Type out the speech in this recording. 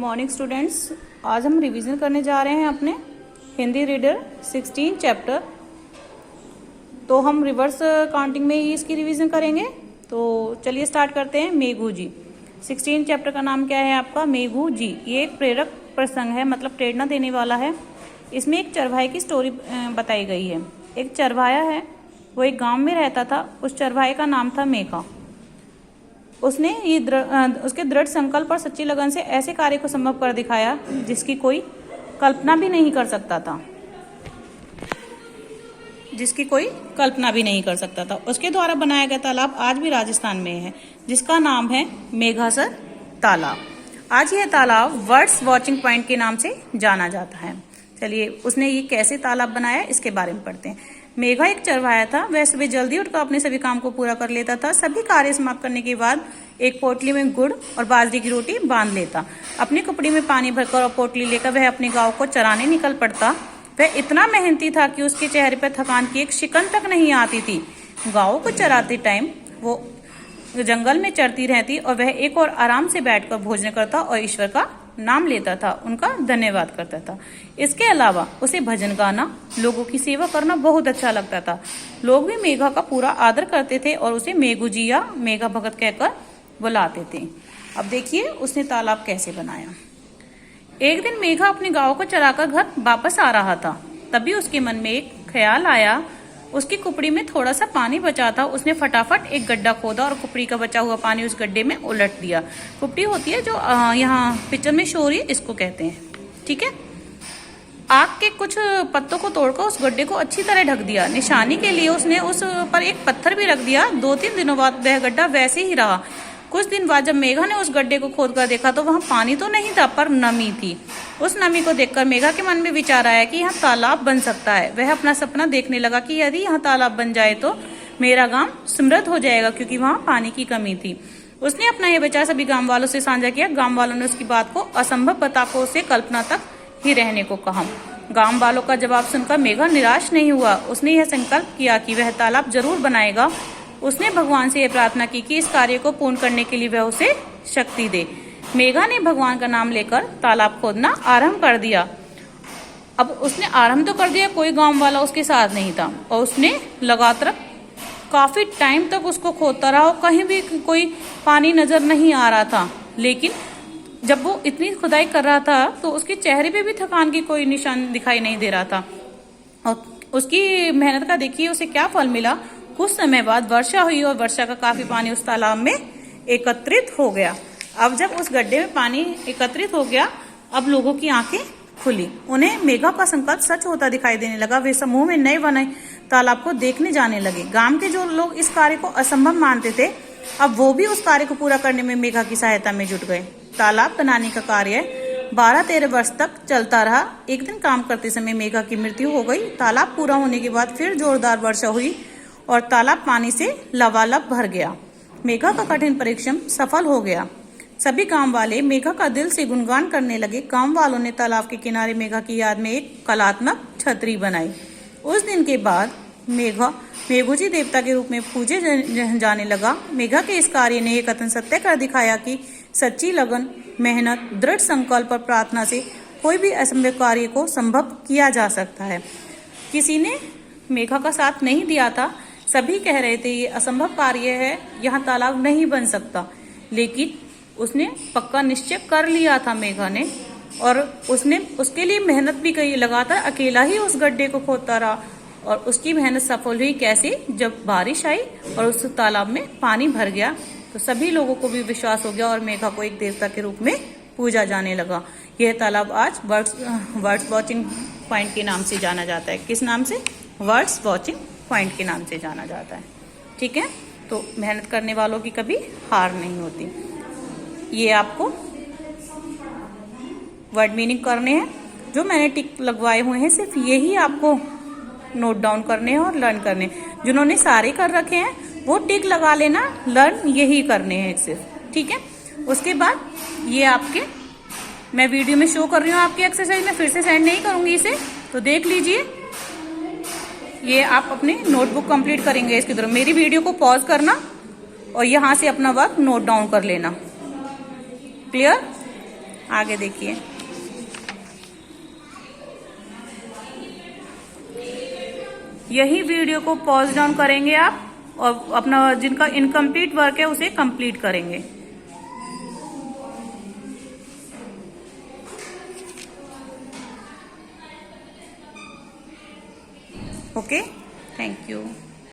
Morning students. आज हम revision करने जा रहे हैं अपने हिंदी रीडर 16 चैप्टर। तो हम रिवर्स काउंटिंग में ही इसकी रिवीजन करेंगे। तो चलिए स्टार्ट करते हैं। मेघू जी 16 चैप्टर का नाम क्या है आपका? मेघू जी। ये एक प्रेरक प्रसंग है, मतलब प्रेरणा देने वाला है। इसमें एक चरवाहे की स्टोरी बताई गई है। एक चरवाहा है, वो एक गांव में रहता था। उस चरवाहे का नाम था मेघा। उसने उसके दृढ़ संकल्प और सच्ची लगन से ऐसे कार्य को संभव कर दिखाया जिसकी कोई कल्पना भी नहीं कर सकता था। उसके द्वारा बनाया गया तालाब आज भी राजस्थान में है, जिसका नाम है मेघासर तालाब। आज यह तालाब बर्ड्स वॉचिंग पॉइंट के नाम से जाना जाता है। चलिए उसने ये कैसे तालाब बनाया इसके बारे में पढ़ते हैं। मेघा एक चरवाहा था। वह सुबह जल्दी उठकर अपने सभी काम को पूरा कर लेता था। सभी कार्य समाप्त करने के बाद एक पोटली में गुड़ और बाजरे की रोटी बांध लेता। अपनी कुपड़ी में पानी भरकर और पोटली लेकर वह अपने गांव को चराने निकल पड़ता। वह इतना मेहनती था कि उसके चेहरे पर थकान की एक शिकन तक नहीं आती थी। गांवों को चराते टाइम वो जंगल में चरती रहती और वह एक और आराम से बैठकर भोजन करता और ईश्वर का नाम लेता था, उनका धन्यवाद करता था। इसके अलावा उसे भजन गाना, लोगों की सेवा करना बहुत अच्छा लगता था। लोग भी मेघा का पूरा आदर करते थे और उसे मेघू जी या मेघा भगत कहकर बुलाते थे। अब देखिए उसने तालाब कैसे बनाया। एक दिन मेघा अपने गांव को चराकर घर वापस आ रहा था। तभी उसके मन में एक ख्याल आया। उसकी कुपड़ी में थोड़ा सा पानी बचा था। उसने फटाफट एक गड्ढा खोदा और कुपड़ी का बचा हुआ पानी उस गड्ढे में उलट दिया। कुपड़ी होती है जो यहाँ पिक्चर में शो हो रही है, इसको कहते हैं। ठीक है। आग के कुछ पत्तों को तोड़कर उस गड्ढे को अच्छी तरह ढक दिया। निशानी के लिए उसने उस पर एक पत्थर भी रख दिया। 2-3 दिनों बाद वह गड्ढा वैसे ही रहा। कुछ दिन बाद जब मेघा ने उस गड्ढे को खोदकर देखा तो वहां पानी तो नहीं था, पर नमी थी। उस नमी को देखकर मेघा के मन में विचार आया कि यहाँ तालाब बन सकता है। वह अपना सपना देखने लगा कि यदि यहाँ तालाब बन जाए तो मेरा गांव समृद्ध हो जाएगा, क्योंकि वहां पानी की कमी थी। उसने अपना यह विचार सभी गांव वालों से साझा किया। गांव वालों ने उसकी बात को असंभव बताकर उसे कल्पना तक ही रहने को कहा। गांव वालों का जवाब सुनकर मेघा निराश नहीं हुआ। उसने यह संकल्प किया कि वह तालाब जरूर बनाएगा। उसने भगवान से यह प्रार्थना की कि इस कार्य को पूर्ण करने के लिए वह उसे शक्ति दे। मेघा ने भगवान का नाम लेकर तालाब खोदना आरंभ कर दिया। अब उसने आरंभ तो कर दिया, कोई गांव वाला उसके साथ नहीं था और उसने लगातार काफी टाइम तक उसको खोदता रहा और कहीं भी कोई पानी नजर नहीं आ रहा था। लेकिन जब वो इतनी खुदाई कर रहा था तो उसके चेहरे पे भी थकान की कोई निशान दिखाई नहीं दे रहा था। और उसकी मेहनत का देखिए उसे क्या फल मिला। कुछ समय बाद वर्षा हुई और वर्षा का काफी पानी उस तालाब में एकत्रित हो गया। अब जब उस गड्ढे में पानी एकत्रित हो गया, अब लोगों की आंखें खुली। उन्हें मेघा का संकल्प सच होता दिखाई देने लगा। वे समूह में नए बने तालाब को देखने जाने लगे। गांव के जो लोग इस कार्य को असंभव मानते थे, अब वो भी उस कार्य को पूरा करने में मेघा की सहायता में जुट गए। तालाब बनाने का कार्य 12-13 वर्ष तक चलता रहा। एक दिन काम करते समय मेघा की मृत्यु हो गई। तालाब पूरा होने के बाद फिर जोरदार वर्षा हुई और तालाब पानी से लबालब भर गया। मेघा का कठिन परिश्रम सफल हो गया। सभी गांव वाले मेघा का दिल से गुणगान करने लगे। गांव वालों ने तालाब के किनारे मेघा की याद में एक कलात्मक छतरी बनाई। उस दिन के बाद मेघू जी देवता के रूप में पूजे जाने लगा। मेघा के इस कार्य ने एक कथन सत्य कर दिखाया कि सच्ची लगन, मेहनत, दृढ़ संकल्प और प्रार्थना से कोई भी असंभव कार्य को संभव किया जा सकता है। किसी ने मेघा का साथ नहीं दिया था। सभी कह रहे थे ये असंभव कार्य है, यहाँ तालाब नहीं बन सकता। लेकिन उसने पक्का निश्चय कर लिया था मेघा ने, और उसने उसके लिए मेहनत भी की। लगातार अकेला ही उस गड्ढे को खोदता रहा और उसकी मेहनत सफल हुई। कैसे? जब बारिश आई और उस तालाब में पानी भर गया तो सभी लोगों को भी विश्वास हो गया और मेघा को एक देवता के रूप में पूजा जाने लगा। यह तालाब आज बर्ड्स वॉचिंग पॉइंट के नाम से जाना जाता है। किस नाम से? बर्ड्स वॉचिंग पॉइंट के नाम से जाना जाता है। ठीक है। तो मेहनत करने वालों की कभी हार नहीं होती। ये आपको वर्ड मीनिंग करने हैं। जो मैंने टिक लगवाए हुए हैं सिर्फ यही आपको नोट डाउन करने हैं और लर्न करने। जिन्होंने सारे कर रखे हैं वो टिक लगा लेना, लर्न यही करने हैं सिर्फ। ठीक है। उसके बाद ये आपके मैं वीडियो में शो कर रही हूँ आपकी एक्सरसाइज में, फिर से सेंड नहीं करूंगी इसे, तो देख लीजिए। ये आप अपने नोटबुक कंप्लीट करेंगे इसकी तरफ। मेरी वीडियो को पॉज करना और यहाँ से अपना वर्क नोट डाउन कर लेना। क्लियर? आगे देखिए। यही वीडियो को पॉज डाउन करेंगे आप और अपना जिनका इनकम्प्लीट वर्क है उसे कंप्लीट करेंगे। Okay, thank you.